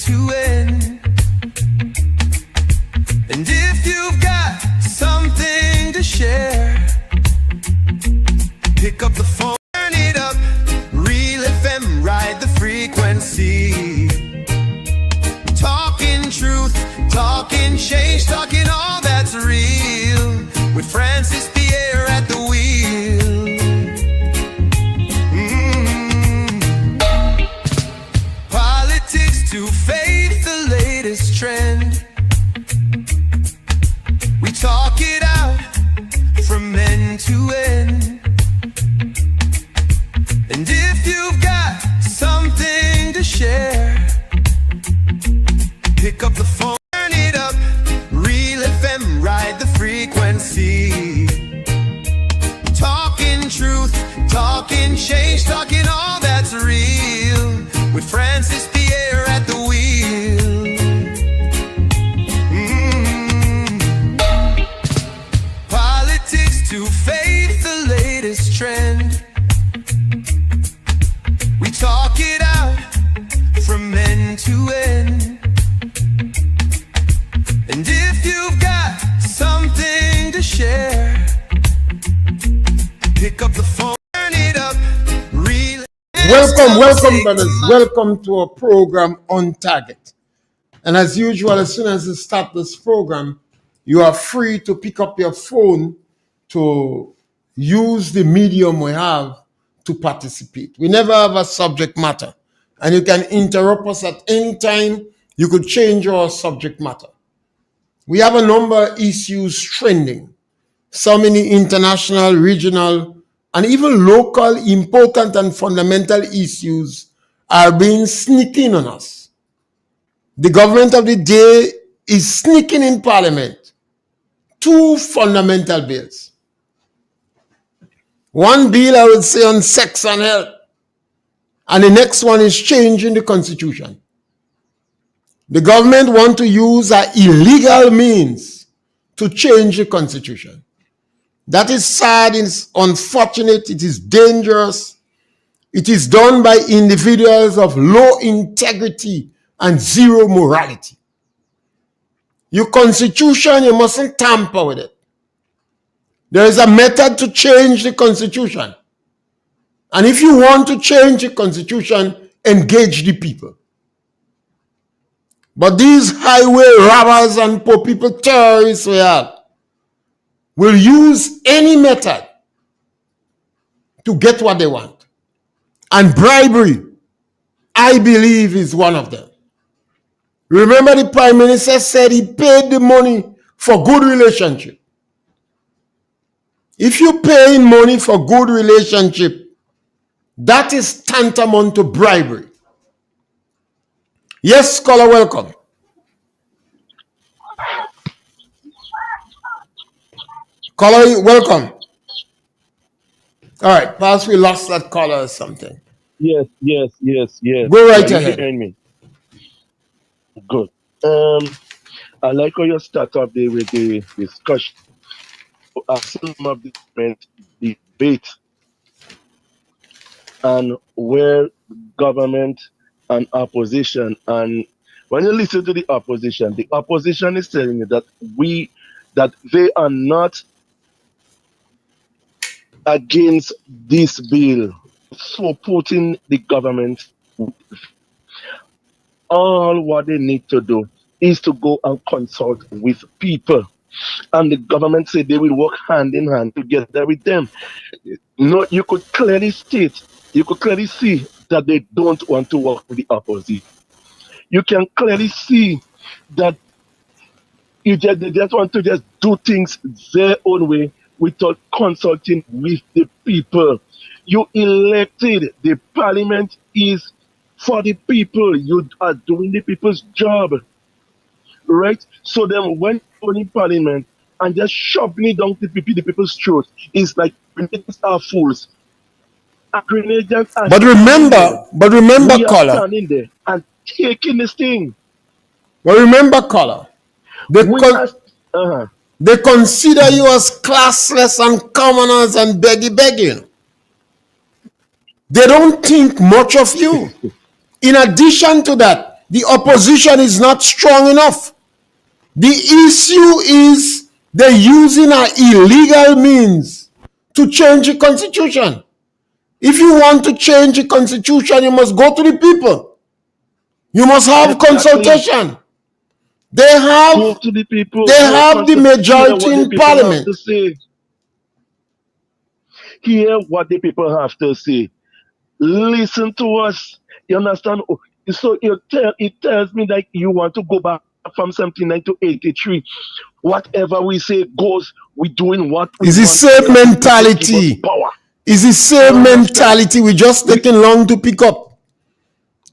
to end. And if you've got something to share, pick up the phone, turn it up, Real FM, ride the frequency. Talking truth, talking change, talking all that's real, with Francis Pierre at the wheel. Politics to faith, the latest trend. We talk it out from end to end. And if you've got something to share, pick up the phone, turn it up, Real FM, ride the frequency. Talking truth, talking change, talking all that's real, with Francis Pierre at the wheel. Politics to faith, the latest trend. We talk it out from end to end. And if you've got something to share, pick up the phone, turn it up, Real. Welcome, brothers. Welcome to our program On Target. And as usual, as soon as you start this program, you are free to pick up your phone to use the medium we have to participate. We never have a subject matter, and you can interrupt us at any time. You could change our subject matter. We have a number of issues trending. So many international, regional, and even local important and fundamental issues are being sneaking on us. The government of the day is sneaking in parliament. Two fundamental bills. One bill, I would say, on sex and health, and the next one is changing the constitution. The government want to use an illegal means to change the constitution. That is sad, it's unfortunate, it is dangerous. It is done by individuals of low integrity and zero morality. Your constitution, you mustn't tamper with it. There is a method to change the constitution. And if you want to change the constitution, engage the people. But these highway robbers and poor people terrorists we have will use any method to get what they want. And bribery, I believe, is one of them. Remember, the Prime Minister said he paid the money for good relationship. If you pay money for good relationship, that is tantamount to bribery. Yes, caller, welcome. Caller, welcome. All right, perhaps we lost that caller or something. Yes. Go right ahead. Hearing me? Good. I like how you start off there with the discussion. Some of the debate and where government and opposition, and when you listen to the opposition is telling you that they are not against this bill, supporting the government. All what they need to do is to go and consult with people. And the government said they will work hand in hand together with them. No, you could clearly see that they don't want to work with the opposition. You can clearly see that they just want to just do things their own way without consulting with the people. You elected, the parliament is for the people. You are doing the people's job, right? So then when you're in parliament and just shoving it down the people's throat, it's like Grenadians are fools. But remember, caller, standing there and taking this thing. But remember, caller, they consider you as classless and commoners and begging. They don't think much of you. In addition to that, the opposition is not strong enough. The issue is they're using an illegal means to change the constitution. If you want to change the constitution, you must go to the people. You must have consultation. They have, Go to the people. they have the majority in Have parliament. to say. Hear what the people have to say. Listen to us. You understand? So it tells me that you want to go back from 79 to 83. Whatever we say goes. We're doing what we It's the same mentality. It's the same mentality. We're just taking long to pick up.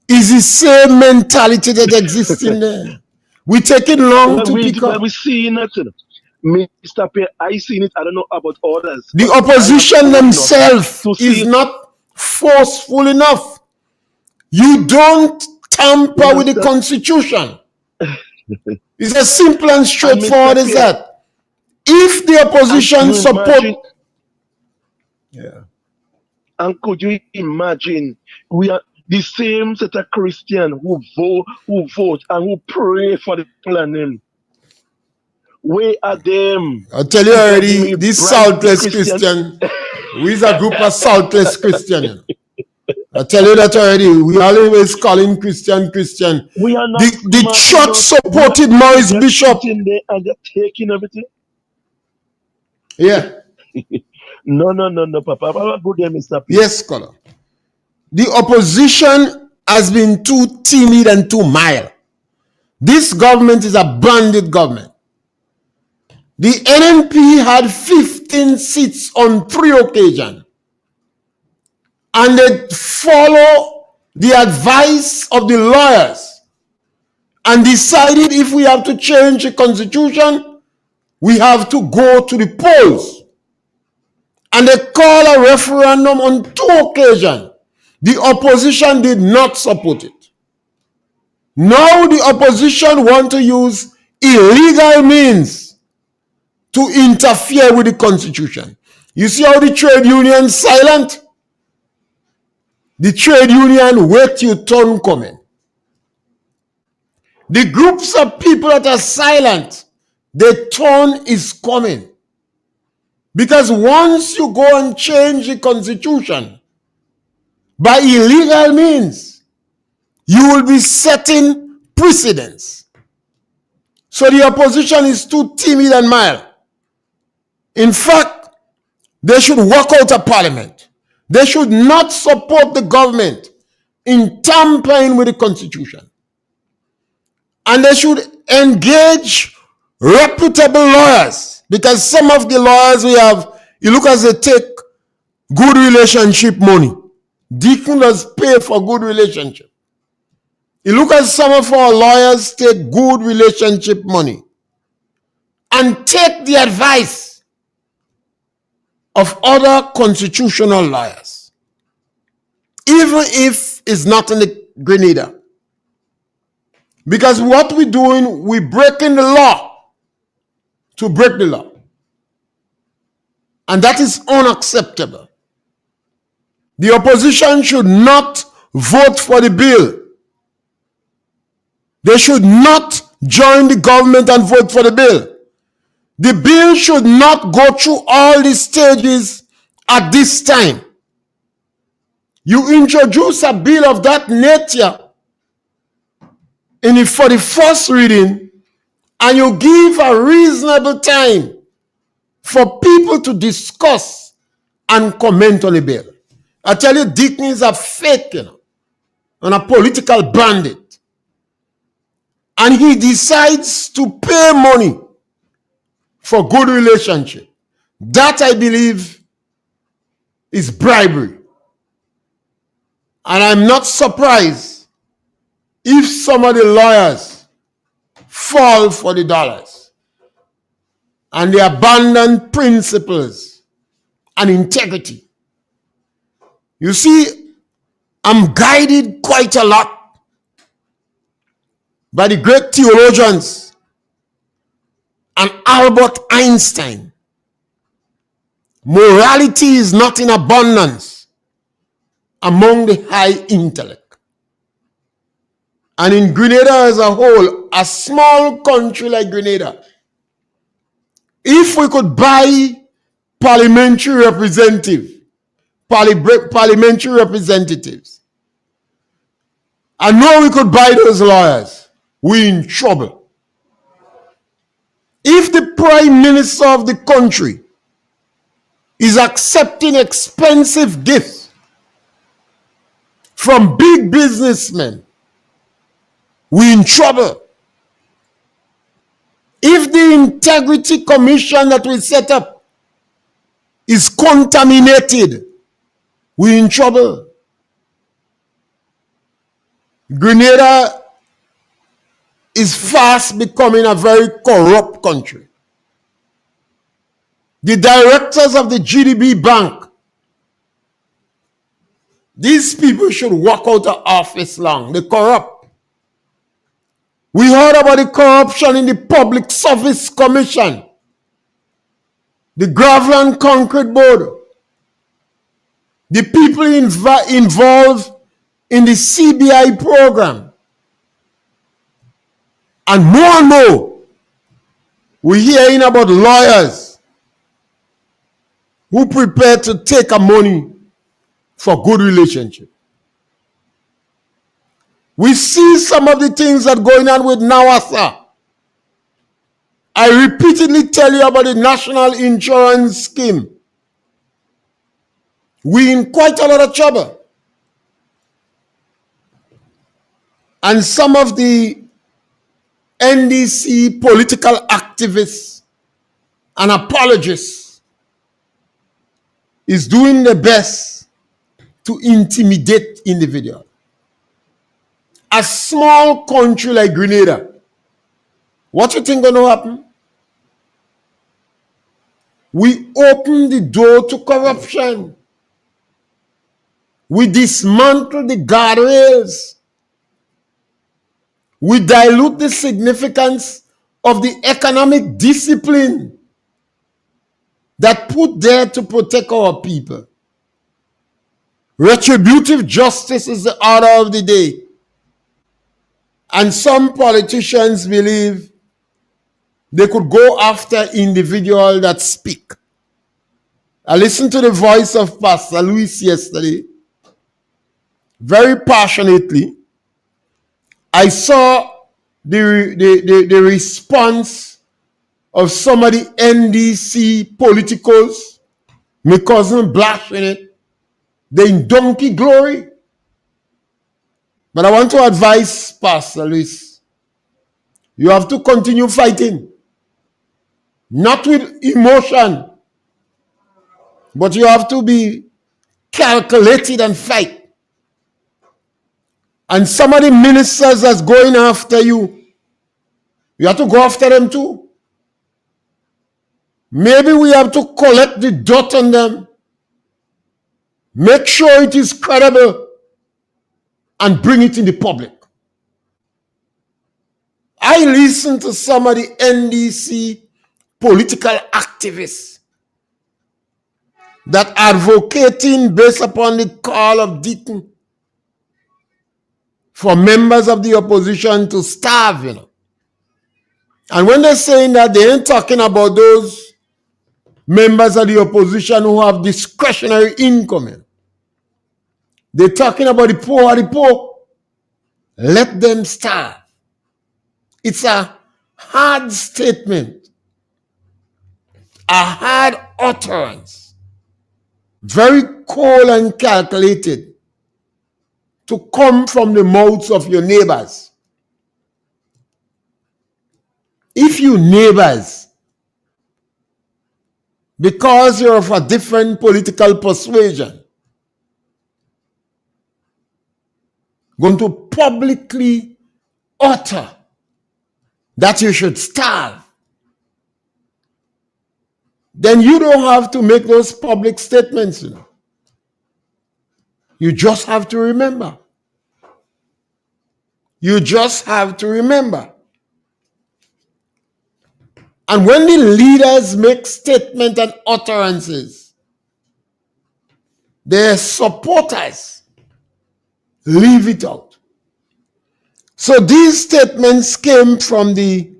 It's the same mentality that exists in there. We're taking long to pick up. We see nothing. Mr. Pierre, I seen it. I don't know about others. The opposition themselves is not forceful enough. You don't tamper with the constitution. It's as simple and straightforward as that. If the opposition support... And could you imagine, we are the same set of Christians who vote and who pray for the planning. Where are them? I tell you already, this saltless Christian, we is a group of saltless Christians. I tell you that already. We always calling Christian. We are not the church supported Maurice Bishop. And they're taking everything. Yeah. No, Papa. Go there, Mr. P. Yes, scholar. The opposition has been too timid and too mild. This government is a bandit government. The NNP had 15 seats on 3 occasions. And they follow the advice of the lawyers and decided if we have to change the constitution, we have to go to the polls. And they call a referendum on 2 occasions. The opposition did not support it. Now the opposition want to use illegal means to interfere with the constitution. You see how the trade union silent? The trade union wait your turn coming. The groups of people that are silent, their turn is coming. Because once you go and change the constitution by illegal means, you will be setting precedents. So the opposition is too timid and mild. In fact, they should walk out of parliament. They should not support the government in tampering with the constitution. And they should engage reputable lawyers, because some of the lawyers we have, you look as they take good relationship money. Deacon does pay for good relationship. You look at some of our lawyers take good relationship money and take the advice of other constitutional lawyers, even if it's not in the Grenada. Because what we're doing, we're breaking the law to break the law. And that is unacceptable. The opposition should not vote for the bill. They should not join the government and vote for the bill. The bill should not go through all the stages at this time. You introduce a bill of that nature for the first reading, and you give a reasonable time for people to discuss and comment on the bill. I tell you, Dickens are fake, and a political bandit. And he decides to pay money for good relationship. That, I believe, is bribery. And I'm not surprised if some of the lawyers fall for the dollars and they abandon principles and integrity. You see, I'm guided quite a lot by the great theologians and Albert Einstein. Morality is not in abundance among the high intellect. And in Grenada as a whole, a small country like Grenada, if we could buy parliamentary representatives, and know we could buy those lawyers, we're in trouble. If the prime minister of the country is accepting expensive gifts from big businessmen, we're in trouble. If the integrity commission that we set up is contaminated, we're in trouble. Grenada is fast becoming a very corrupt country. The directors of the GDB Bank, these people should walk out of office long. They're corrupt. We heard about the corruption in the Public Service Commission, the Gravel and Concrete Board, the people involved in the CBI program. And more, we're hearing about lawyers who prepare to take a money for good relationship. We see some of the things that are going on with Nawasa. I repeatedly tell you about the national insurance scheme. We're in quite a lot of trouble. And some of the NDC political activists and apologists is doing their best to intimidate individuals. A small country like Grenada, what you think going to happen? We open the door to corruption. We dismantle the guardrails. We dilute the significance of the economic discipline that put there to protect our people. Retributive justice is the order of the day. And some politicians believe they could go after individuals that speak. I listened to the voice of Pastor Luis yesterday, very passionately. I saw the response of some of the NDC politicals, my cousin blushing it. They in donkey glory. But I want to advise Pastor Luis, you have to continue fighting. Not with emotion, but you have to be calculated and fight. And some of the ministers that's going after you, you have to go after them too. Maybe we have to collect the dirt on them, make sure it is credible, and bring it in the public. I listen to some of the NDC political activists that advocating based upon the call of Deaton for members of the opposition to starve, And when they're saying that, they ain't talking about those members of the opposition who have discretionary income. They're talking about the poor. Let them starve. It's a hard statement, a hard utterance, very cold and calculated to come from the mouths of your neighbors. If you neighbors, because you're of a different political persuasion, going to publicly utter that you should starve, then you don't have to make those public statements. You just have to remember. You just have to remember. And when the leaders make statements and utterances, their supporters leave it out. So these statements came from the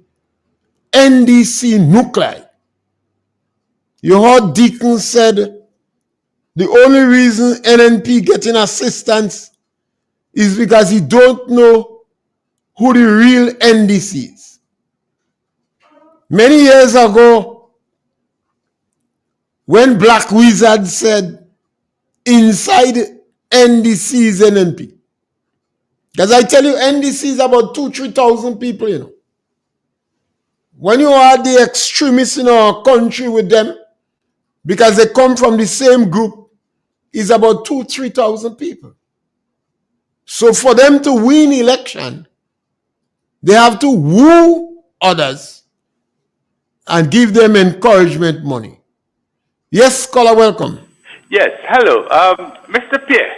NDC nuclei. You heard Deacon said the only reason NNP getting assistance is because he don't know who the real NDC is. Many years ago, when Black Wizard said inside NDC is NNP, because I tell you, NDC is about 2,000-3,000 people, you know. When you are the extremists in our country with them, because they come from the same group, is about 2,000-3,000 people. So for them to win election, they have to woo others and give them encouragement money. Yes, caller, welcome. Yes, hello, Mr. Pierre.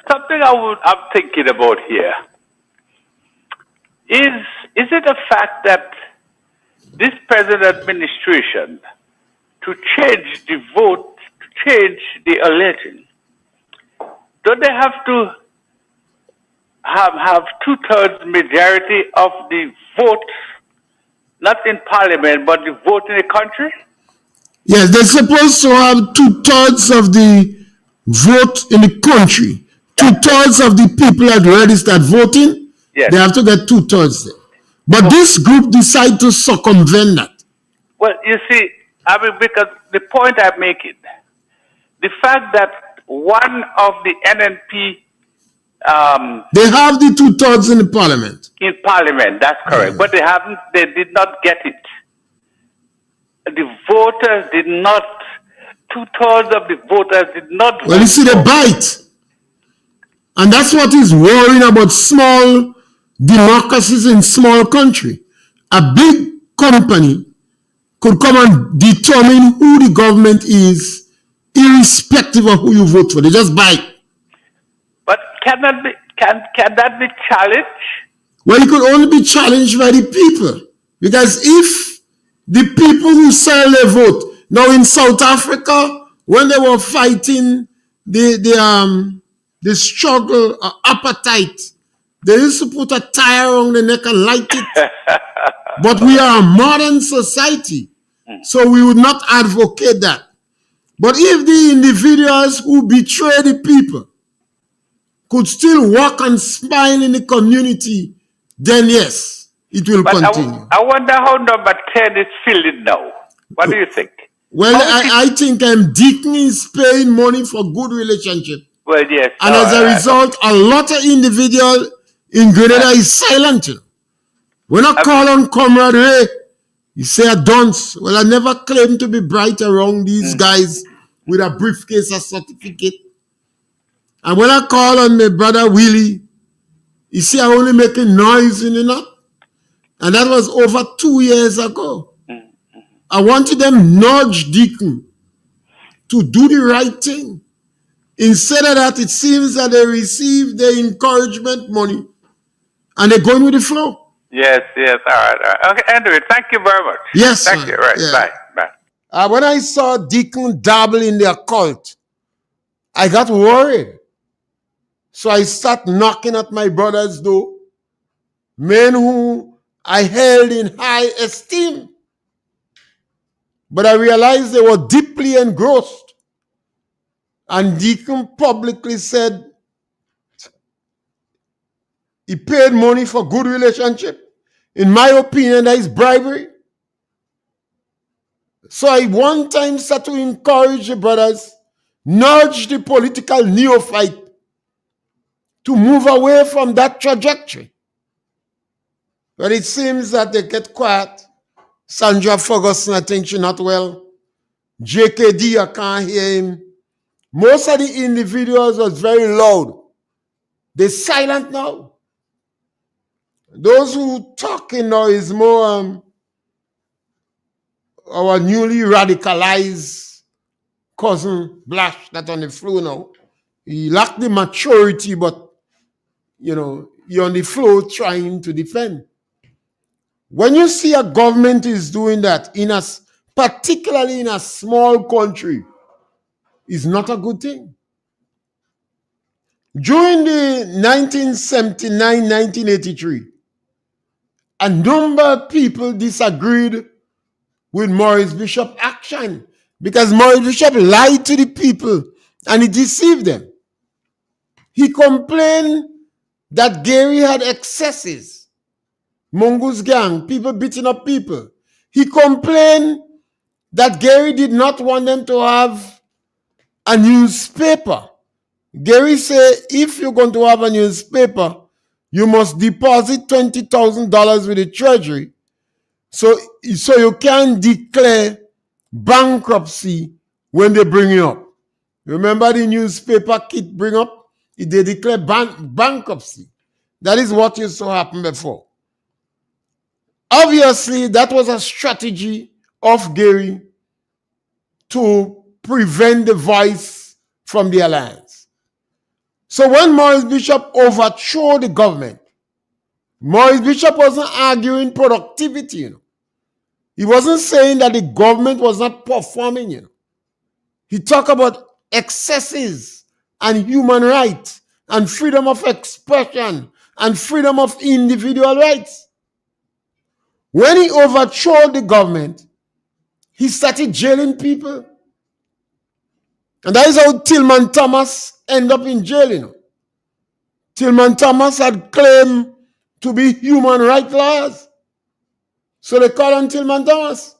Something I'm thinking about here is it a fact that this present administration, to change the vote, to change the election, don't they have to have 2/3 majority of the vote, not in parliament, but the vote in the country? Yes, they're supposed to have 2/3 of the vote in the country. 2/3 of the people that registered voting, Yes. they have to get 2/3 there. But this group decided to circumvent that. Well, you see, I mean, because the point I'm making, the fact that one of the NNP They have the 2/3 in the parliament. in parliament, that's correct, but they did not get it. The voters did not, 2/3 of the voters did not Well, you see, they vote. bite. And that's what is worrying about small democracies in small country. A big company could come and determine who the government is, irrespective of who you vote for. They just bite. But can that be challenged? Well, it could only be challenged by the people. Because if the people who sell their vote, now in South Africa, when they were fighting the struggle, appetite, they used to put a tie around the neck and light it. But we are a modern society, so we would not advocate that. But if the individuals who betray the people could still walk and smile in the community, then yes, it will But continue. I wonder how number 10 is feeling now. What do you think? Well, I think Deacon is paying money for good relationship. Well, yes. And as a result, a lot of individuals in Grenada is silent. You know. When I call on Comrade Ray, he say I don't. Well, I never claimed to be bright around these guys with a briefcase or certificate. And when I call on my brother Willie, he say I only making noise, you know. And that was over 2 years ago. I wanted them nudge Deacon to do the right thing. Instead of that, it seems that they receive the encouragement money and they're going with the flow. Yes, all right. Okay, anyway, thank you very much. Yes, thank sir. you. Right, Yeah. bye. When I saw Deacon dabble in the occult, I got worried. So I started knocking at my brother's door, men who I held in high esteem. But I realized they were deeply engrossed. And Deacon publicly said he paid money for good relationship. In my opinion, that is bribery. So I one time started to encourage the brothers, nudge the political neophyte to move away from that trajectory. But it seems that they get quiet. Sandra Ferguson, I think she's not well. JKD, I can't hear him. Most of the individuals was very loud. They're silent now. Those who talking now is more our newly radicalized cousin Blash that on the floor now. He lacked the maturity, but you're on the floor trying to defend. When you see a government is doing that, particularly in a small country, is not a good thing. During the 1979-1983, a number of people disagreed with Maurice Bishop's action because Maurice Bishop lied to the people and he deceived them. He complained that Gary had excesses, Mongoose gang, people beating up people. He complained that Gary did not want them to have a newspaper. Gary said, if you're going to have a newspaper, you must deposit $20,000 with the treasury so you can declare bankruptcy when they bring you up. Remember the newspaper kit bring up? They declare bankruptcy. That is what used to happen before. Obviously, that was a strategy of Gary to prevent the voice from the alliance. So when Maurice Bishop overthrew the government, Maurice Bishop wasn't arguing productivity, He wasn't saying that the government was not performing, He talked about excesses and human rights and freedom of expression and freedom of individual rights. When he overthrew the government, he started jailing people. And that is how Tillman Thomas ended up in jail, Tillman Thomas had claimed to be human rights lawyers. So they called on Tillman Thomas.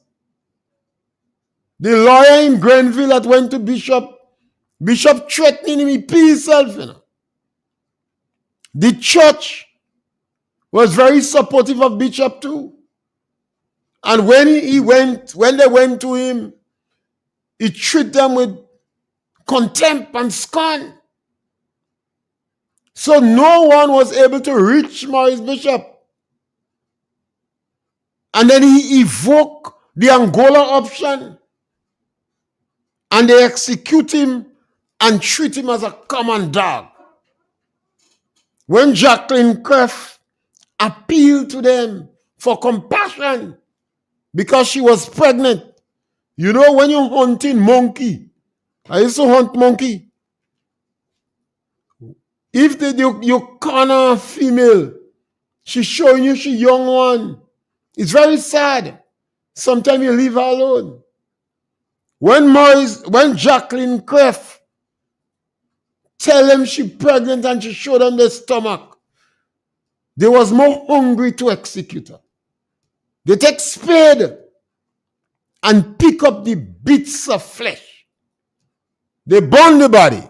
The lawyer in Grenville that went to Bishop threatening him, he peed himself, The church was very supportive of Bishop too. And when they went to him, he treated them with contempt and scorn. So no one was able to reach Maurice Bishop. And then he evoked the Angola option. And they execute him and treat him as a common dog. When Jacqueline Kreff appealed to them for compassion because she was pregnant. When you're hunting monkey, I used to hunt monkey. If you corner a female, she's showing you she young one. It's very sad. Sometimes you leave her alone. When Jacqueline Kreff tell them she pregnant and she showed them the stomach, they was more hungry to execute her. They take spade and pick up the bits of flesh. They burn the body.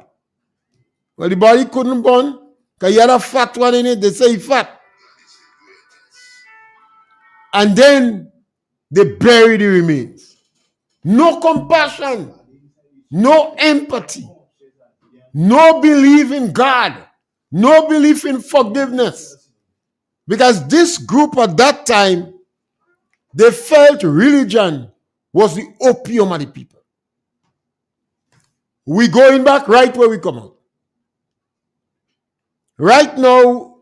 Well, the body couldn't burn because you had a fat one in it. They say fat. And then they bury the remains. No compassion, no empathy, no belief in God, no belief in forgiveness. Because this group at that time, they felt religion was the opium of the people. We going back right where we come out. Right now,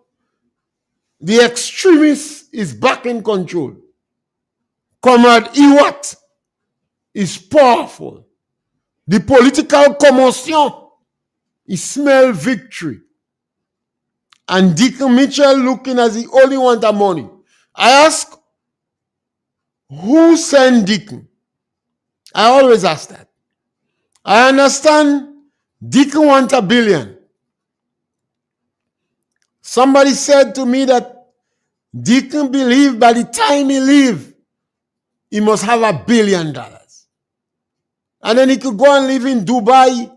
the extremist is back in control. Comrade Iwat is powerful. The political commotion, he smell victory. And Deacon Mitchell looking as the only one that money. I ask, who sent Deacon? I always ask that. I understand Deacon want $1 billion. Somebody said to me that Deacon believed by the time he leave, he must have $1 billion. And then he could go and live in Dubai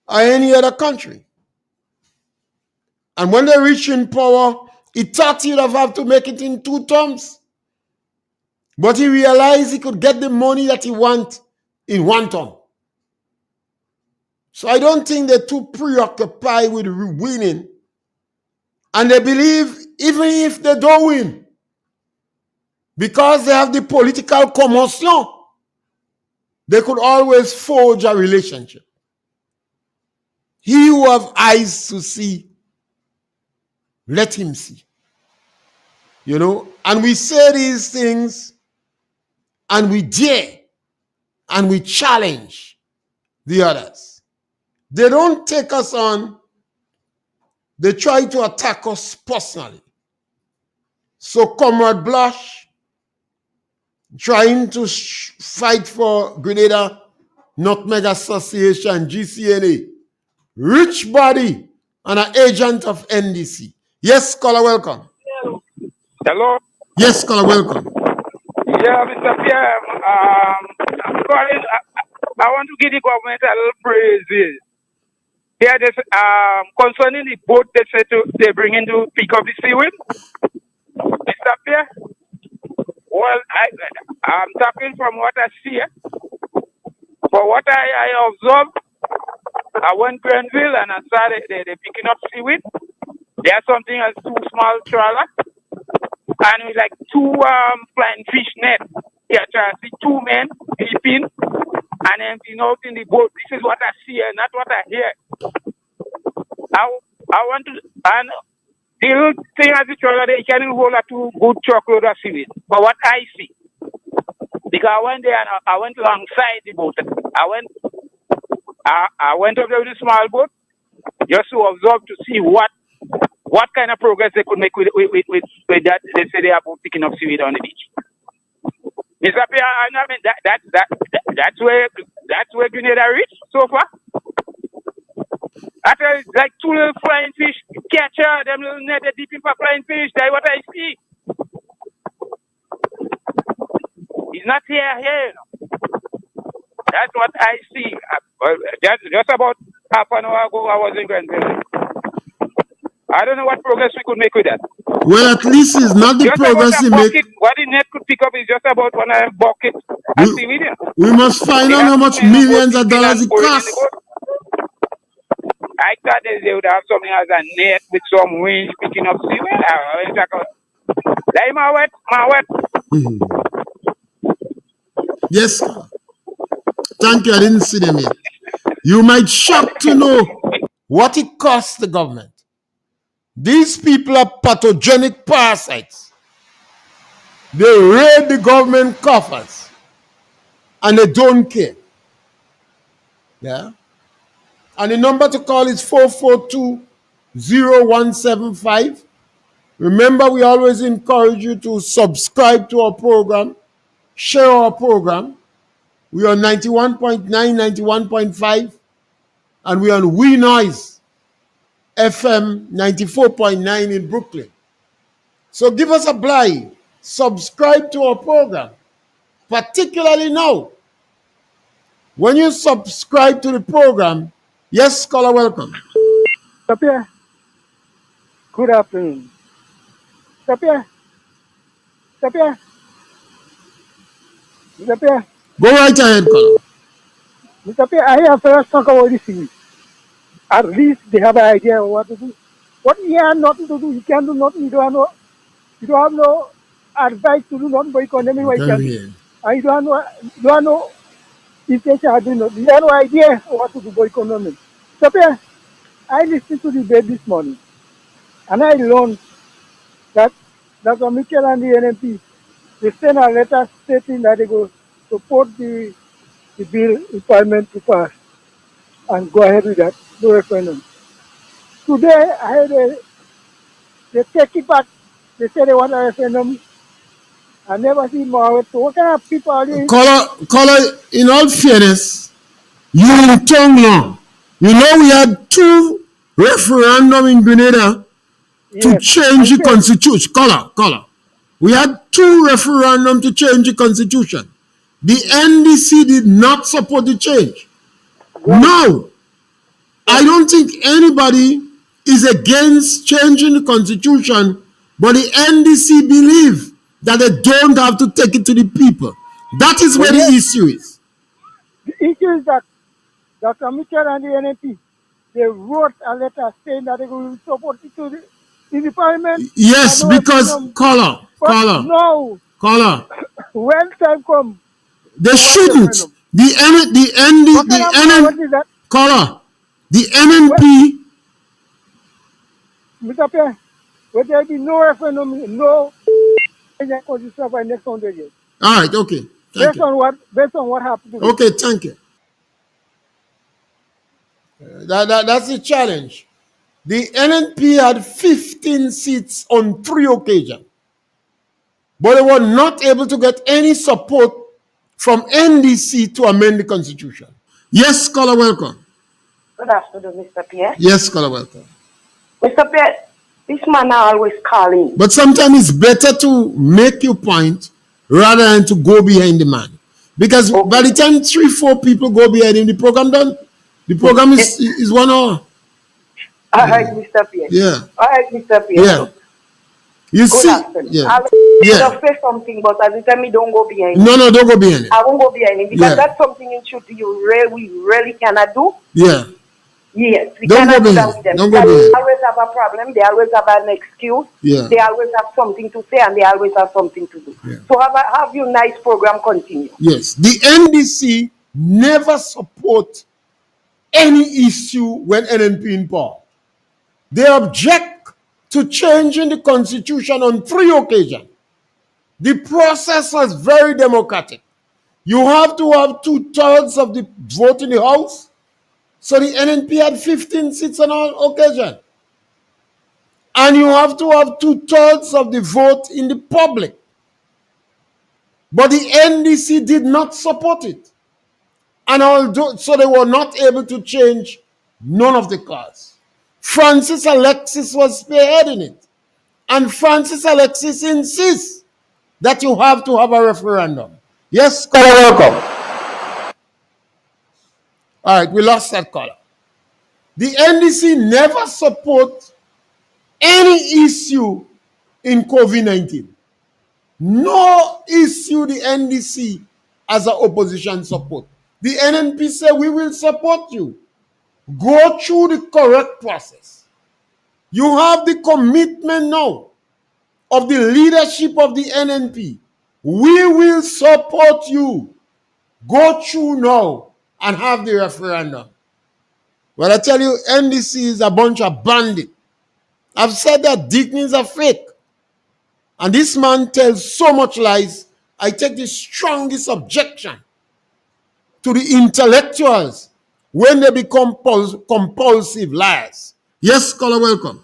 or any other country. And when they reach in power, he thought he'd have to make it in 2 terms. But he realized he could get the money that he wants in 1 term. So I don't think they're too preoccupied with winning. And they believe even if they don't win, because they have the political commotion, they could always forge a relationship. He who have eyes to see, let him see. And we say these things and we dare and we challenge the others. They don't take us on They try to attack us personally. So Comrade Blush, trying to fight for Grenada Nutmeg Association, GCNA, rich body, and an agent of NDC. Yes, caller, welcome. Hello? Yes, caller, welcome. Yeah, Mr. Pierre, I'm calling. I want to give the government a little praise. Yeah, this, concerning the boat they bring in to pick up the seaweed, Mr. Pierre. Well, I'm talking from what I see. For what I observed, I went to Grenville and I saw they picking up seaweed. There's something as two small trawler and with like two flying fish net. Yeah, I see two men sleeping and emptying out in the boat. This is what I see and not what I hear. I want to, and the little thing as the trawler, they can hold a two good truckload of seaweed. But what I see, because I went there and I went alongside the boat. I went up there with a small boat just to observe to see what kind of progress they could make with that. They say they are about picking up seaweed on the beach. Mr. Pierre, I mean that's where Grenada reached so far. After it's like two little flying fish catcher, them little net they deep in for flying fish. That's what I see. It's not here, you know. That's what I see. Just about half an hour ago, I was in Grenville. I don't know what progress we could make with that. Well, at least it's not the just progress you make. What the net could pick up is just about one bucket and seaweed. We must find out how much millions of dollars it costs. I thought they would have something as a net with some winch picking up seaweed. Like my wet. Yes, sir. Thank you. I didn't see them yet. You might shock to know what it costs the government. These people are pathogenic parasites. They raid the government coffers and they don't care. Yeah. And the number to call is 442-0175. Remember, we always encourage you to subscribe to our program, share our program. We are 91.9, 91.5, and we are on We Noise FM 94.9 in Brooklyn. So give us a blind. Subscribe to our program, particularly now. When you subscribe to the program, yes, scholar, welcome. Pierre, good afternoon. Pierre. Go right ahead, caller. Mr. Pierre, I have first talk about this thing. At least they have an idea of what to do. What he has nothing to do, he can't do nothing. You don't have no advice to do nothing, but you condemn him what he can do. And you don't have no intention of doing nothing. You have no idea of what to do for economy. So Pierre, I listened to the debate this morning, and I learned that Dr. Mitchell and the NMP, they sent a letter stating that they go support the bill in Parliament to pass and go ahead with that, no referendum. Today, I heard they take it back. They say they want a referendum. I never see more. So what kind of people are they? Caller, in all fairness, you tongue long. You know we had two referendum in Grenada to change the constitution. Caller. We had two referendum to change the constitution. The NDC did not support the change. No, I don't think anybody is against changing the constitution, but the NDC believe that they don't have to take it to the people. That is where the issue is. The issue is that Dr. Mitchell and the NMP, they wrote a letter saying that they will support it to the Parliament. Yes, because caller. When time comes, they shouldn't. The MNP. Mr. Pierre, will there be no referendum, no constitution for the next 100 years? All right, okay. Based on what happened today. Okay, thank you. That's the challenge. The NNP had 15 seats on 3 occasions, but they were not able to get any support from NDC to amend the constitution. Yes, caller, welcome. Good afternoon, Mr. Pierre. Yes, caller, welcome. Mr. Pierre, this man are always calling. But sometimes it's better to make your point rather than to go behind the man. Because by the time 3-4 people go behind him, the program done. The program is 1 hour. All right, Mr. Pierre. Yeah. All right, Mr. Pierre. Yeah. You Good see? afternoon. Yeah. I'll Yeah. say something, but as you tell me, don't go behind him. No, don't go behind him. I won't go behind him because Yeah. that's something in truth we really cannot do. Yeah. Yes, we Don't cannot go do behind that with them. him. Don't go They behind him. always have a problem. They always have an excuse. Yeah. They always have something to say, and they always have something to do. Yeah. So have your nice program continue. Yes. The NDC never support any issue when NNP in power. They object to changing the constitution on 3 occasions. The process was very democratic. You have to have 2/3 of the vote in the House. So the NNP had 15 seats on all occasions. And you have to have 2/3 of the vote in the public. But the NDC did not support it. And although, so they were not able to change none of the cars. Francis Alexis was spearheading it. And Francis Alexis insists that you have to have a referendum. Yes, caller, welcome. All right, we lost that caller. The NDC never support any issue in COVID-19. No issue the NDC as an opposition support. The NNP say we will support you. Go through the correct process. You have the commitment now of the leadership of the NNP. We will support you. Go through now and have the referendum. Well, I tell you, NDC is a bunch of bandits. I've said that Dickens are fake. And this man tells so much lies. I take the strongest objection to the intellectuals when they become compulsive liars. Yes, caller, welcome.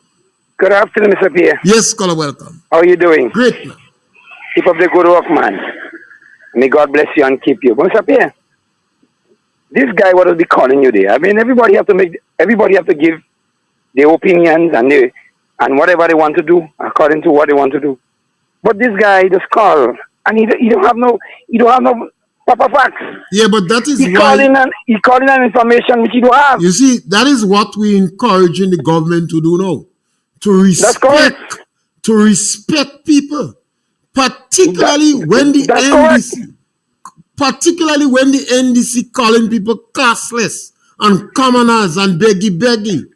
Good afternoon, Mr. Pierre. Yes, caller, welcome. How are you doing? Great, man. Keep up the good work, man. May God bless you and keep you. But Mr. Pierre, this guy what will be calling you there. I mean, everybody have to give their opinions and whatever they want to do according to what they want to do. But this guy just call and he don't have no proper facts. Yeah, but that is He why calling an information which he don't have. you see, that is what we encouraging the government to do now. That's correct. To respect people, particularly when the NDC calling people classless and commoners and beggy.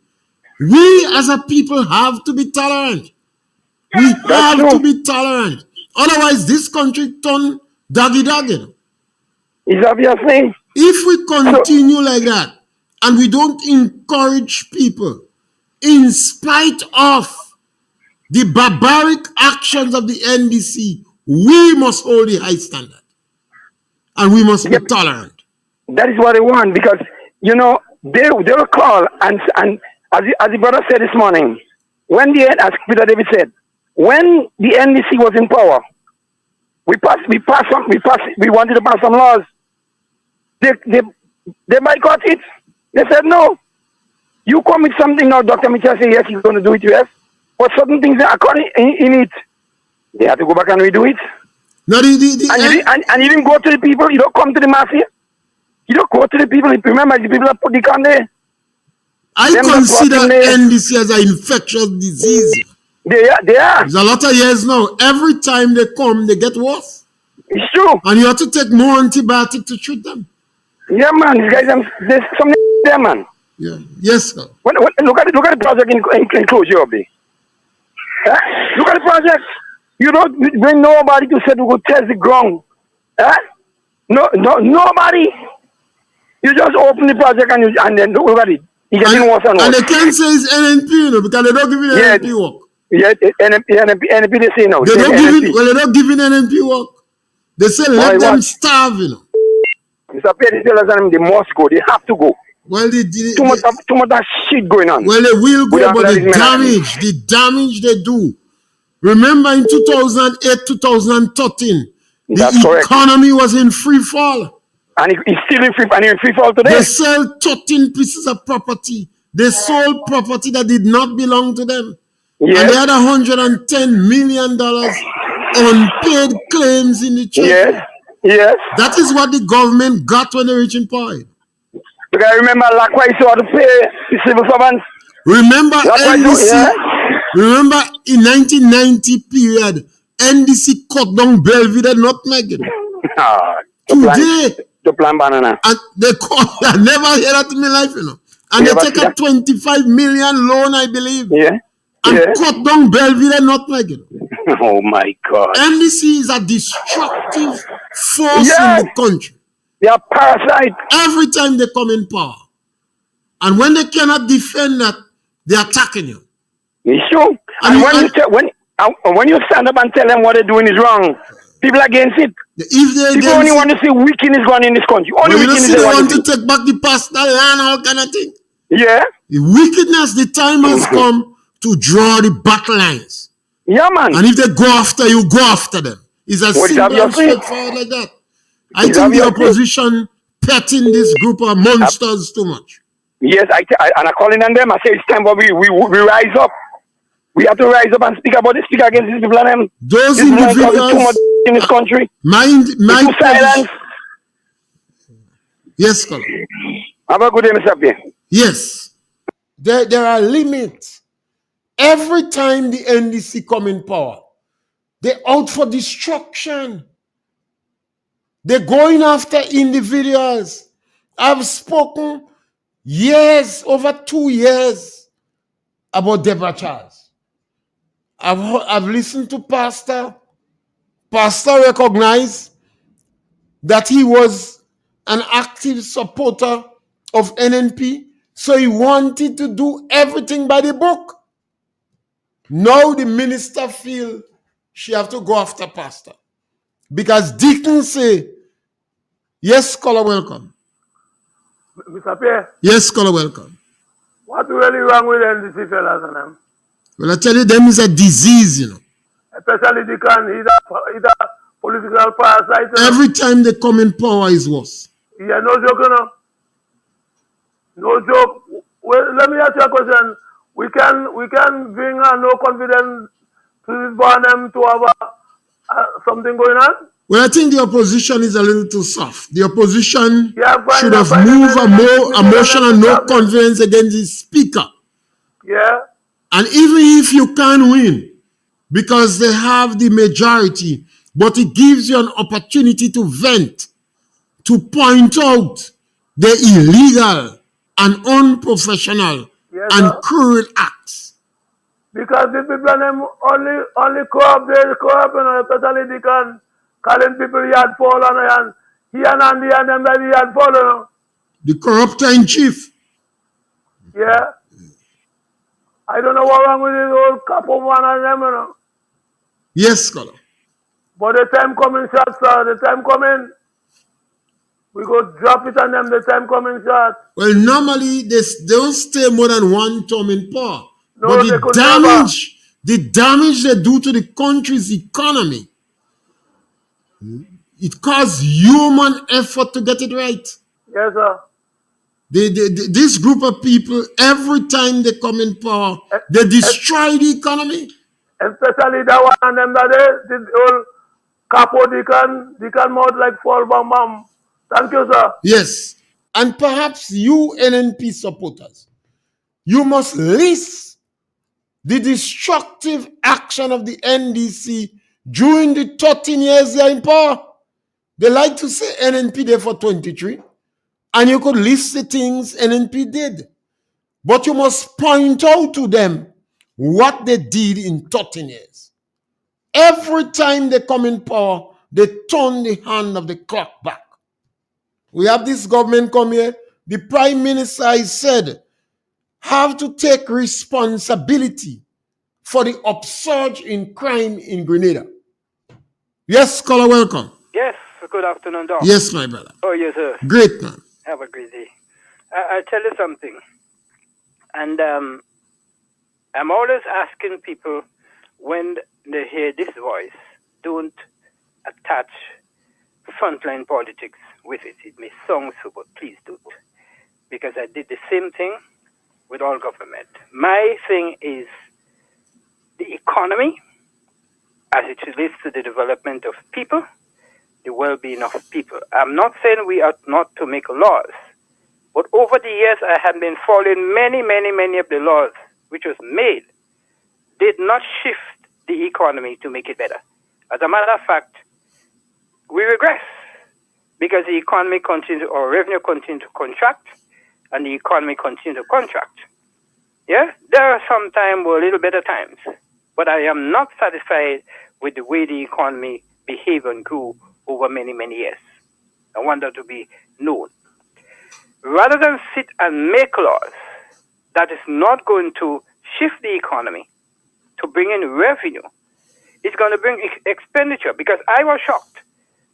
We as a people have to be tolerant. We have to be tolerant. Otherwise, this country turn doggy. It's obviously. If we continue like that and we don't encourage people in spite of the barbaric actions of the NDC, we must hold the high standard. And we must be tolerant. That is what they want because, they will call and as the brother said this morning, as Peter David said, when the NDC was in power, we wanted to pass some laws. They boycott it. They said, no. You come with something now, Dr. Mitchell said, yes, he's going to do it, yes. But certain things are according in it. They have to go back and redo it. No, and you didn't go to the people. You don't come to the mafia. You don't go to the people. Remember, the people that put the can there. I consider NDC as an infectious disease. They are. There's a lot of years now. Every time they come, they get worse. It's true. And you have to take more antibiotics to treat them. Yeah, man. These guys, there's something there, man. Yeah. Yes, sir. Look at the project in closure of the. Look at the project. You don't bring nobody to say to go test the ground. No, nobody. You just open the project and then look at it. It's getting worse and worse. And they can't say it's NNP, because they don't give it NNP work. Yeah, NNP they say no. They don't give it NNP work. They say let them starve, Mr. Pierre, they tell us they must go. They have to go. Well, Too much of shit going on. well, they will We go, have but to the damage they do. Remember in 2008, 2013, That's the correct. economy was in free fall. And he's still in free fall today. They sell 13 pieces of property. They sold property that did not belong to them. Yes. And they had $110 million unpaid claims in the treasury. Yes. Yes. That is what the government got when they reached in power. Because I remember likewise you had to pay the civil servants. Remember NDC? Yeah. Remember in 1990 period, NDC cut down Belvedere nutmeg. Today, to plant banana. and they call, I never hear that in my life, you know. And they take a 25 million loan, I believe. Yeah. And cut down Belvedere nutmeg. You know. Oh my God. NDC is a destructive force in the country. They are parasites. Every time they come in power. And when they cannot defend that, they're attacking you. It's true. And when you stand up and tell them what they're doing is wrong, people are against it. People only want to see wickedness going in this country. Only wickedness they want to take back the pastoral land, all kind of thing. Yeah. The wickedness, the time has come to draw the battle lines. Yeah, man. And if they go after you, go after them. It's as simple and straightforward like that. I think the opposition petting this group of monsters too much. Yes, and I calling on them. I say it's time for we rise up. We have to rise up and speak against these people and them. Those individuals too much in this country. My silence. Yes, Colin. Have a good day, Mr. Pierre. Yes. There are limits. Every time the NDC come in power, they're out for destruction. They're going after individuals. I've spoken over 2 years about Deborah Charles. I've listened to Pastor. Pastor recognized that he was an active supporter of NNP, so he wanted to do everything by the book. Now the minister feel she have to go after Pastor. Because Deacon say, yes, scholar, welcome. Mr. Pierre? Yes, scholar, welcome. What's really wrong with NDC fellas and them? Well, I tell you, them is a disease, you know. Especially the can, he's a political parasite. You know? Every time they come in power is worse. Yeah, no joke, you know. No joke. Well, let me ask you a question. We can bring no confidence to them to have something going on? Well, I think the opposition is a little too soft. The opposition should have moved a more emotional, no confidence against the speaker. Yeah. And even if you can't win, because they have the majority, but it gives you an opportunity to vent, to point out the illegal and unprofessional and cruel acts. Because the people them only co-op, especially they can calling people yard fall and he and Andy and them that he yard fall, you know. The corruptor in chief. Yeah. I don't know what's wrong with this old couple one and them, you know. Yes, scholar. But the time coming short, sir. The time coming. We go drop it on them, the time coming short. Well, normally they don't stay more than one term in power. No, but the damage they do to the country's economy, it costs human effort to get it right. Yes, sir. This group of people, every time they come in power, they destroy the economy. Especially that one and them that day, the old capo, they can mouth like fall bomb. Thank you, sir. Yes. And perhaps you NNP supporters, you must list the destructive action of the NDC during the 13 years they are in power. They like to say NNP there for 23. And you could list the things NNP did. But you must point out to them what they did in 13 years. Every time they come in power, they turn the hand of the clock back. We have this government come here. The Prime Minister, I said, have to take responsibility for the upsurge in crime in Grenada. Yes, scholar, welcome. Yes, good afternoon, Doc. Yes, my brother. Oh, yes, sir. Great, man. Have a great day. I'll tell you something. And I'm always asking people when they hear this voice, don't attach frontline politics with it. It may sound so, but please don't. Because I did the same thing with all government. My thing is the economy as it relates to the development of people, the well-being of people. I'm not saying we ought not to make laws, but over the years I have been following many of the laws which was made did not shift the economy to make it better. As a matter of fact, we regress because the economy continues, or revenue continues to contract, and the economy continues to contract. Yeah, there are some times a little better times, but I am not satisfied with the way the economy behaved and grew over many years. I want that to be known. Rather than sit and make laws that is not going to shift the economy to bring in revenue, it's going to bring expenditure. Because I was shocked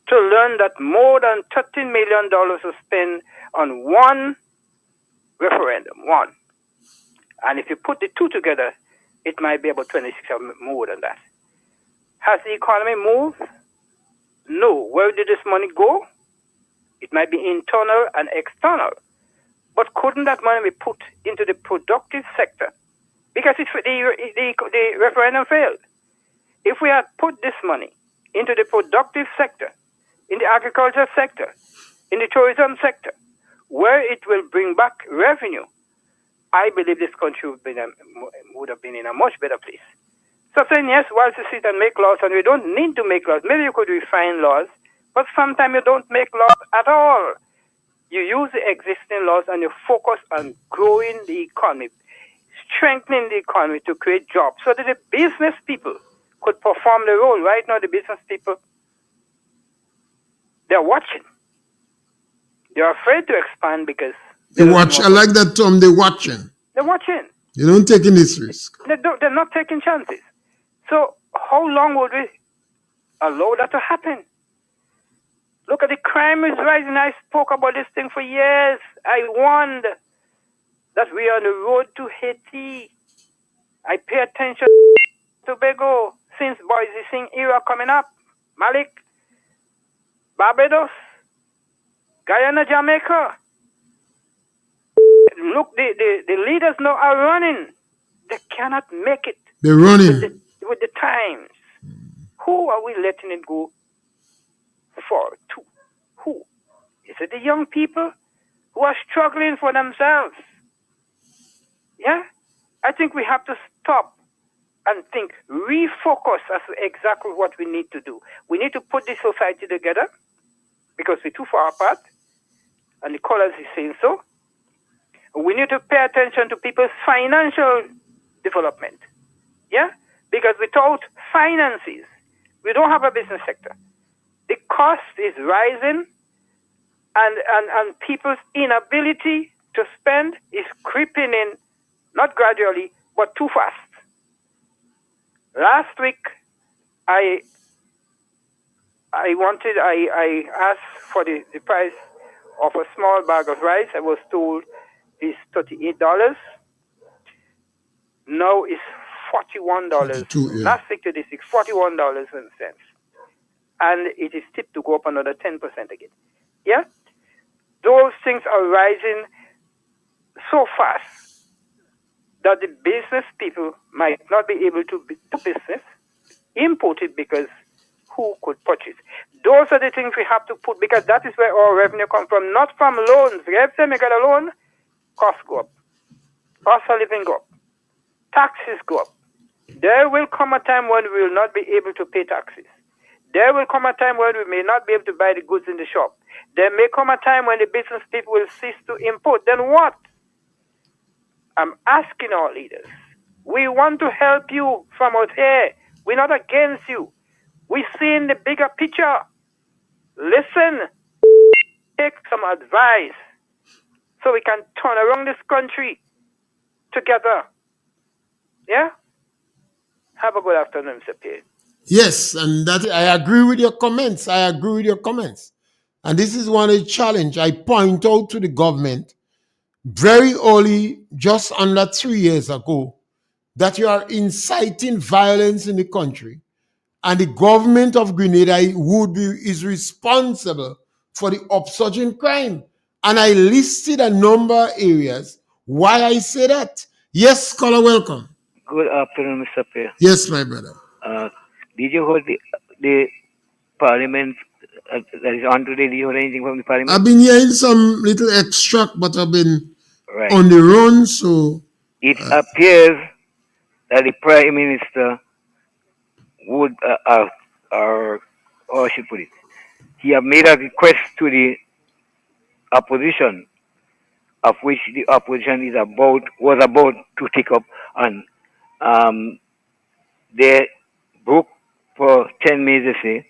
to learn that more than $13 million was spent on one referendum, one. And if you put the two together, it might be about 26 or more than that. Has the economy moved? No. Where did this money go? It might be internal and external. But couldn't that money be put into the productive sector? Because the referendum failed. If we had put this money into the productive sector, in the agriculture sector, in the tourism sector, where it will bring back revenue, I believe this country would have been in a much better place. So saying, yes, while to sit and make laws, and we don't need to make laws. Maybe you could refine laws, but sometimes you don't make laws at all. You use the existing laws and you focus on growing the economy, strengthening the economy to create jobs so that the business people could perform the role. Right now, the business people, they're watching. They're afraid to expand because they watch. I like that term, they're watching. They're watching. They don't take this risk. They're not taking chances. So how long would we allow that to happen? Look at the crime is rising. I spoke about this thing for years. I warned that we are on the road to Haiti. I pay attention to Tobago since Boise Singh era coming up. Malik, Barbados, Guyana, Jamaica. Look, the leaders now are running. They cannot make it. They're running. With the times. Who are we letting it go for? To who? Is it the young people who are struggling for themselves? Yeah? I think we have to stop and think, refocus as to exactly what we need to do. We need to put this society together because we're too far apart, and the colors is saying so. We need to pay attention to people's financial development. Yeah? Because without finances, we don't have a business sector. The cost is rising, and people's inability to spend is creeping in, not gradually, but too fast. Last week, I asked for the price of a small bag of rice. I was told it's $38. Now it's $41. Yeah. Last week to this week, $41 and cents. And it is tipped to go up another 10% again. Yeah? Those things are rising so fast that the business people might not be able to do business, import it because who could purchase? Those are the things we have to put, because that is where our revenue comes from, not from loans. Every time you get a loan, costs go up. Cost of living go up. Taxes go up. There will come a time when we will not be able to pay taxes. There will come a time when we may not be able to buy the goods in the shop. There may come a time when the business people will cease to import. Then what? I'm asking our leaders. We want to help you from out here. We're not against you. We see in the bigger picture. Listen. Take some advice so we can turn around this country together. Yeah? Have a good afternoon, Mr. Pierre. Yes, and that I agree with your comments. And this is one of the challenge I point out to the government very early, just under 3 years ago, that you are inciting violence in the country, and the government of Grenada is responsible for the upsurge in crime. And I listed a number of areas why I say that. Yes, scholar, welcome. Good afternoon, Mr. Pierre. Yes, my brother. Did you hold the parliament that is on today? Did you hold anything from the parliament? I've been hearing some little extract, but I've been right on the run, so... It appears that the Prime Minister would, or how I should put it, he have made a request to the opposition, of which the opposition was about to take up, and they broke for 10 minutes, they say.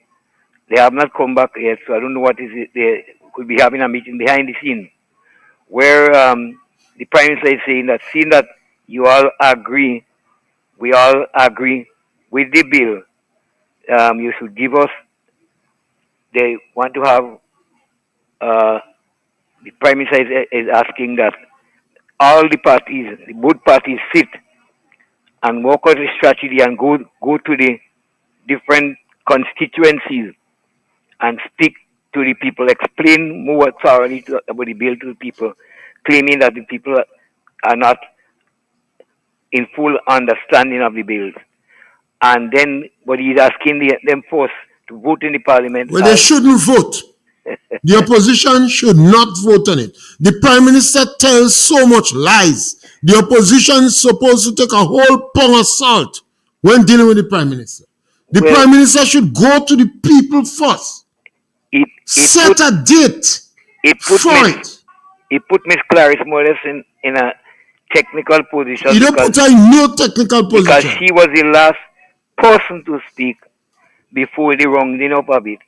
They have not come back yet, so I don't know what is it. They could be having a meeting behind the scene where the Prime Minister is saying that, seeing that we all agree with the bill, you should give us, they want to have, the Prime Minister is asking that all the parties, both parties sit and work out a strategy and go to the different constituencies and speak to the people, explain more thoroughly about the bill to the people, claiming that the people are not in full understanding of the bills. And then, but he's asking them first to vote in the parliament. Well, they shouldn't vote. The opposition should not vote on it. The Prime Minister tells so much lies. The opposition is supposed to take a whole pound of salt when dealing with the Prime Minister. The Prime Minister should go to the people first. Set a date for it. He put Miss Clarice Morris in a technical position. You don't put her in no technical position. Because she was the last person to speak before the rounding up of it.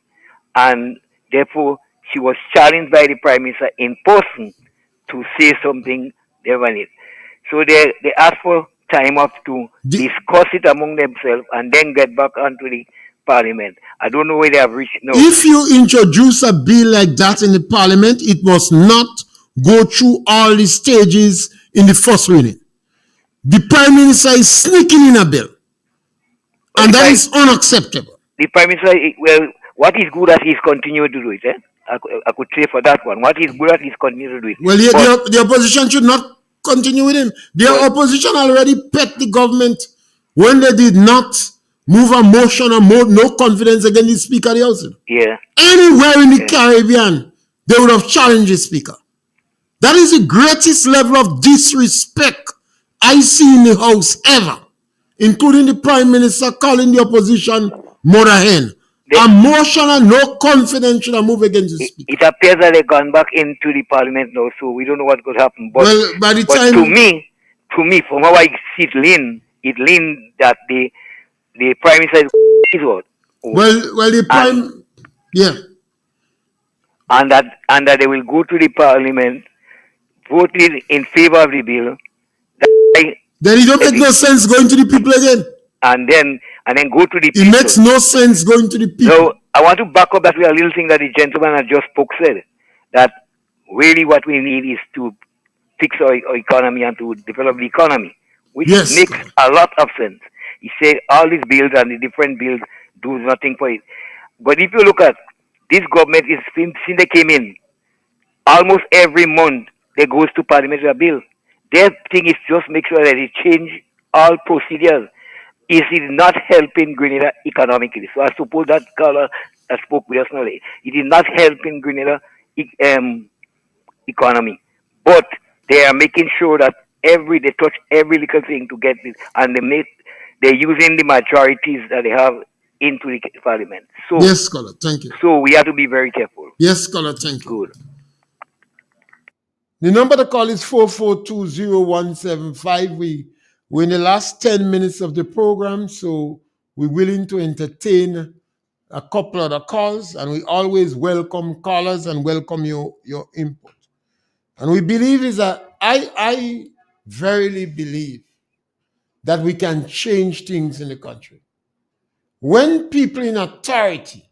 And therefore, she was challenged by the Prime Minister in person to say something there on it. So they asked for time off to discuss it among themselves and then get back onto the Parliament. I don't know where they have reached now. If you introduce a bill like that in the Parliament, it must not go through all the stages in the first reading. The Prime Minister is sneaking in a bill. And that is unacceptable. The Prime Minister, well, what is good that he's continuing to do it, I could say for that one. What is good that he's continuing to do it. Well, the opposition should not continue with him. The opposition already pet the government when they did not move a motion or no confidence against the Speaker of the House. Yeah. Anywhere in the Caribbean, they would have challenged the Speaker. That is the greatest level of disrespect I see in the House ever, including the Prime Minister calling the opposition mother hen. A motion and no confidence should have moved against the Speaker. It appears that they've gone back into the Parliament now, so we don't know what could happen. But, well, by the time, to me, from how I see it lean that the Prime Minister is what? Well, the Prime, yeah. And that they will go to the Parliament, vote in favor of the bill. Then it don't make no sense going to the people again. And then go to the people. It makes no sense going to the people. So I want to back up that little thing that the gentleman that just spoke said. That really what we need is to fix our economy and to develop the economy, which makes a lot of sense. He said all these bills and the different bills do nothing for it. But if you look at this government, since they came in, almost every month they goes to Parliament with a bill. Their thing is just make sure that they change all procedures. It is not helping Grenada economically. So I suppose that caller that spoke with us now, it is not helping Grenada economy. But they are making sure that they touch every little thing to get this, and they're using the majorities that they have into the Parliament. So yes, scholar, thank you. So we have to be very careful. Yes, scholar, thank you. Good. The number to call is 4420175. We're in the last 10 minutes of the program, so we're willing to entertain a couple of the calls, and we always welcome callers and welcome your input. And we believe is that I verily believe that we can change things in the country. When people in authority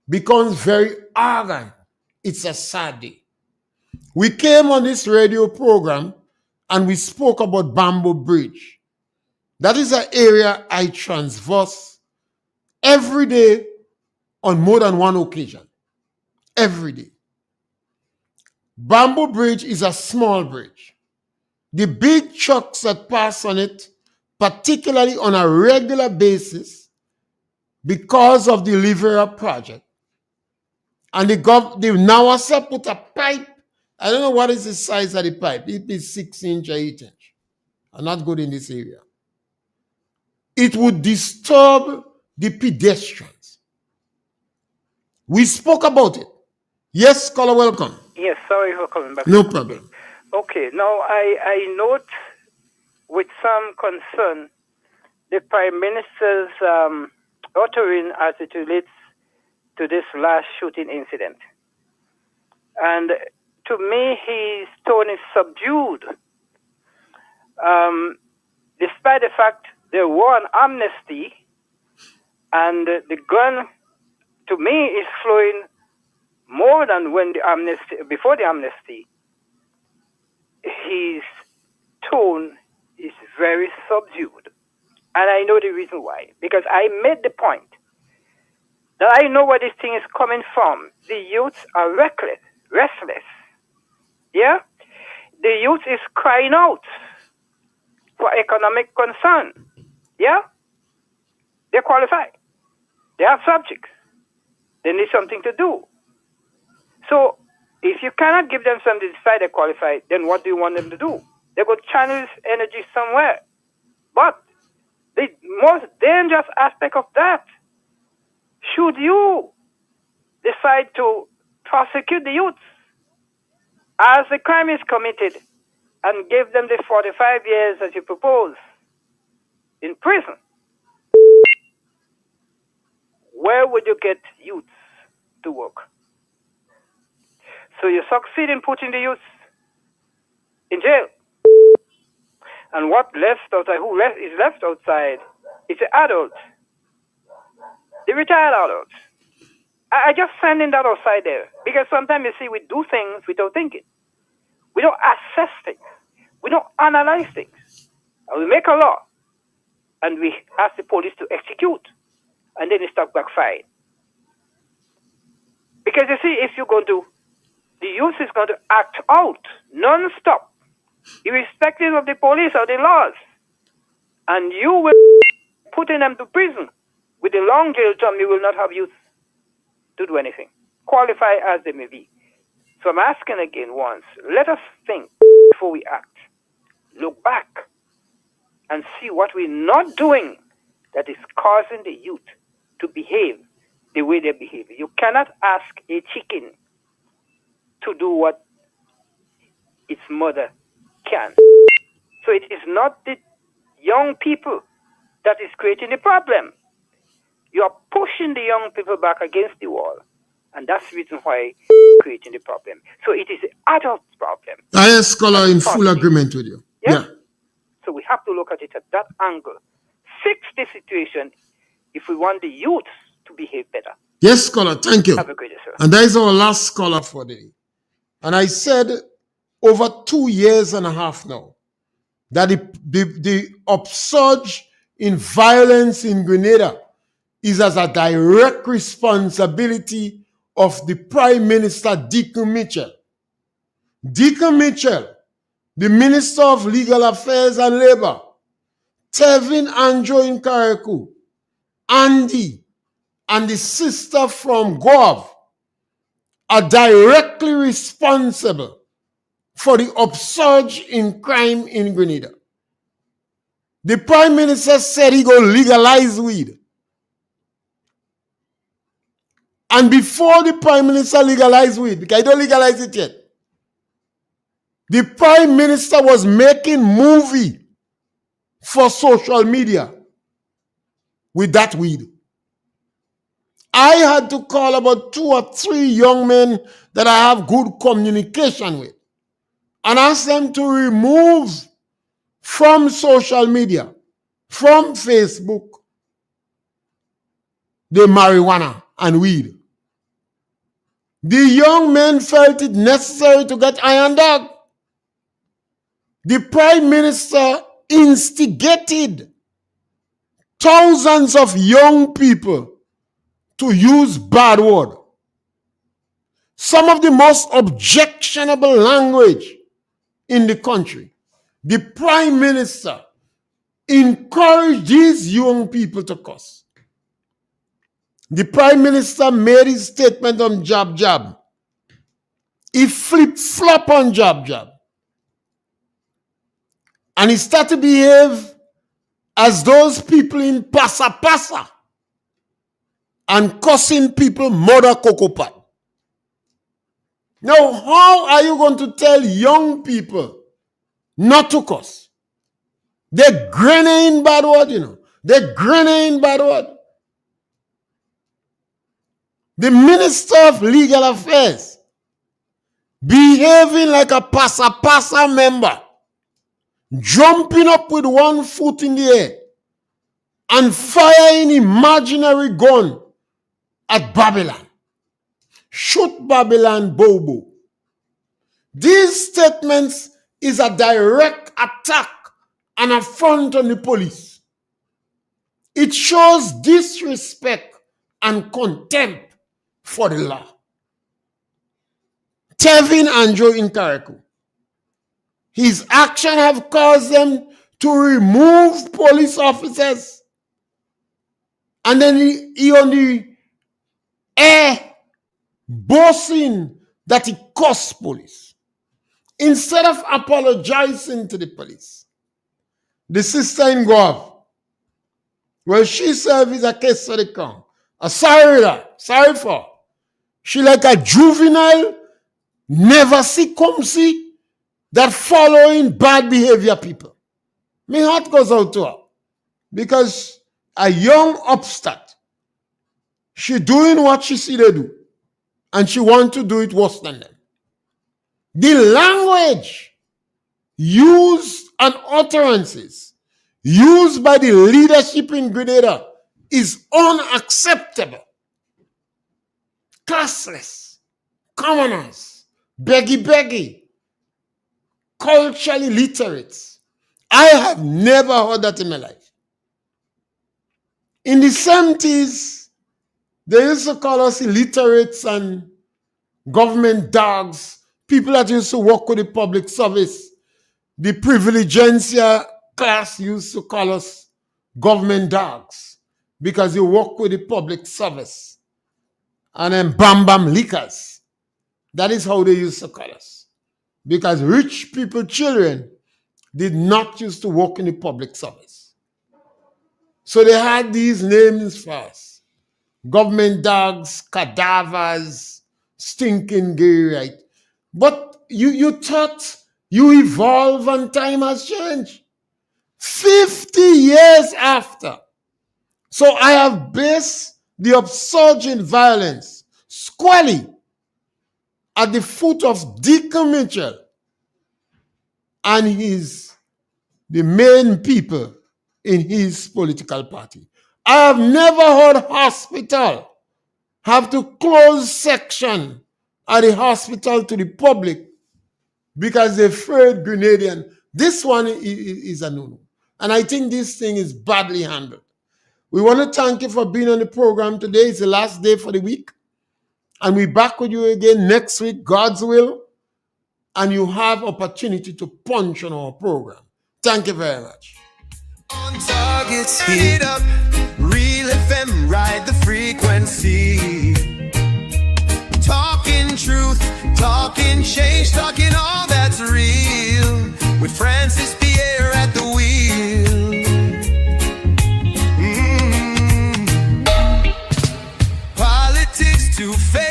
becomes very arrogant, it's a sad day. We came on this radio program and we spoke about Bamboo Bridge. That is an area I traverse every day on more than one occasion. Every day. Bamboo Bridge is a small bridge. The big trucks that pass on it, particularly on a regular basis, because of the Livera project, and the NAWASA put a pipe. I don't know what is the size of the pipe. It is 6 inch or 8 inch. I'm not good in this area. It would disturb the pedestrians. We spoke about it. Yes, caller, welcome. Yes, sorry for coming back. No problem. Okay, now I note with some concern the Prime Minister's uttering as it relates to this last shooting incident. And to me, his tone is subdued. Despite the fact there was an amnesty, and the gun, to me, is flowing more than when before the amnesty. His tone is very subdued. And I know the reason why. Because I made the point that I know where this thing is coming from. The youths are restless. Yeah? The youth is crying out for economic concern. Yeah? They're qualified. They have subjects. They need something to do. So, if you cannot give them something to decide they're qualified, then what do you want them to do? They go channel this energy somewhere. But the most dangerous aspect of that, should you decide to prosecute the youths as the crime is committed and give them the 45 years as you propose in prison, where would you get youths to work? So you succeed in putting the youths in jail. And who is left outside is the adult, the retired adults. I just send in that outside there. Because sometimes you see we do things without thinking. We don't assess things. We don't analyze things. And we make a law. And we ask the police to execute. And then it starts backfiring. Because you see, if you're going to, the youth is going to act out non-stop, irrespective of the police or the laws. And you will put them to prison. With the long jail term, you will not have youth to do anything, qualify as they may be. So I'm asking again once, let us think before we act. Look back and see what we're not doing that is causing the youth to behave the way they behave. You cannot ask a chicken to do what its mother can. So it is not the young people that is creating the problem. You are pushing the young people back against the wall. And that's the reason why you're creating the problem. So it is the adult problem. I am scholar in full agreement with you. Yeah. So we have to look at it at that angle. Fix the situation if we want the youth to behave better. Yes, scholar, thank you. Have a great day, sir. And that is our last scholar for the day. And I said over 2 years and a half now that the upsurge in violence in Grenada is as a direct responsibility of the Prime Minister, Deacon Mitchell. Deacon Mitchell, the Minister of Legal Affairs and Labor, Tevin Andrew in Karaku, Andy, and the sister from Gov are directly responsible for the upsurge in crime in Grenada. The Prime Minister said he go legalize weed. And before the Prime Minister legalized weed, because I don't legalize it yet, the Prime Minister was making movie for social media with that weed. I had to call about 2 or 3 young men that I have good communication with and ask them to remove from social media, from Facebook, the marijuana and weed. The young men felt it necessary to get iron dog. The Prime Minister instigated thousands of young people to use bad word. Some of the most objectionable language in the country. The Prime Minister encouraged these young people to cuss. The Prime Minister made his statement on jab jab. He flip-flop on jab jab. And he started to behave as those people in Passa Passa and cussing people mother cocoa pot. Now, how are you going to tell young people not to cuss? They're grinning bad word, you know. They're grinning bad word. The Minister of Legal Affairs behaving like a Passa Passa member, jumping up with one foot in the air and firing imaginary gun at Babylon. Shoot Babylon, Bobo. These statements is a direct attack and affront on the police. It shows disrespect and contempt for the law. Tevin Andrew Inkareku. His action have caused them to remove police officers. And then he on the air boasting that he cursed police. Instead of apologizing to the police. The sister in Guav, well, she served as a case for the crown. Sorry for. She like a juvenile, never see come see, that following bad behavior people. My heart goes out to her. Because a young upstart, she doing what she see they do. And she want to do it worse than them. The language used and utterances used by the leadership in Grenada is unacceptable. Classless, commoners, beggy, culturally literate. I have never heard that in my life. In the 70s, they used to call us illiterates and government dogs, people that used to work with the public service. The privilegencia class used to call us government dogs because you work with the public service. And then bam lickers. That is how they used to call us. Because rich people, children, did not used to work in the public service. So they had these names for us. Government dogs, cadavers, stinking gay, right? But you thought you evolve and time has changed. 50 years after. So I have based the upsurging violence squarely at the foot of Deacon Mitchell and the main people in his political party. I have never heard hospital have to close section at the hospital to the public because they're afraid Grenadian. This one is a no-no. And I think this thing is badly handled. We want to thank you for being on the program today. It's the last day for the week. And we're back with you again next week, God's will. And you have opportunity to punch on our program. Thank you very much. On targets, heat up, Real FM, ride the frequency. Talking truth, talking change, talking all that's real. With Francis Pierre at the wheel. Politics to fail.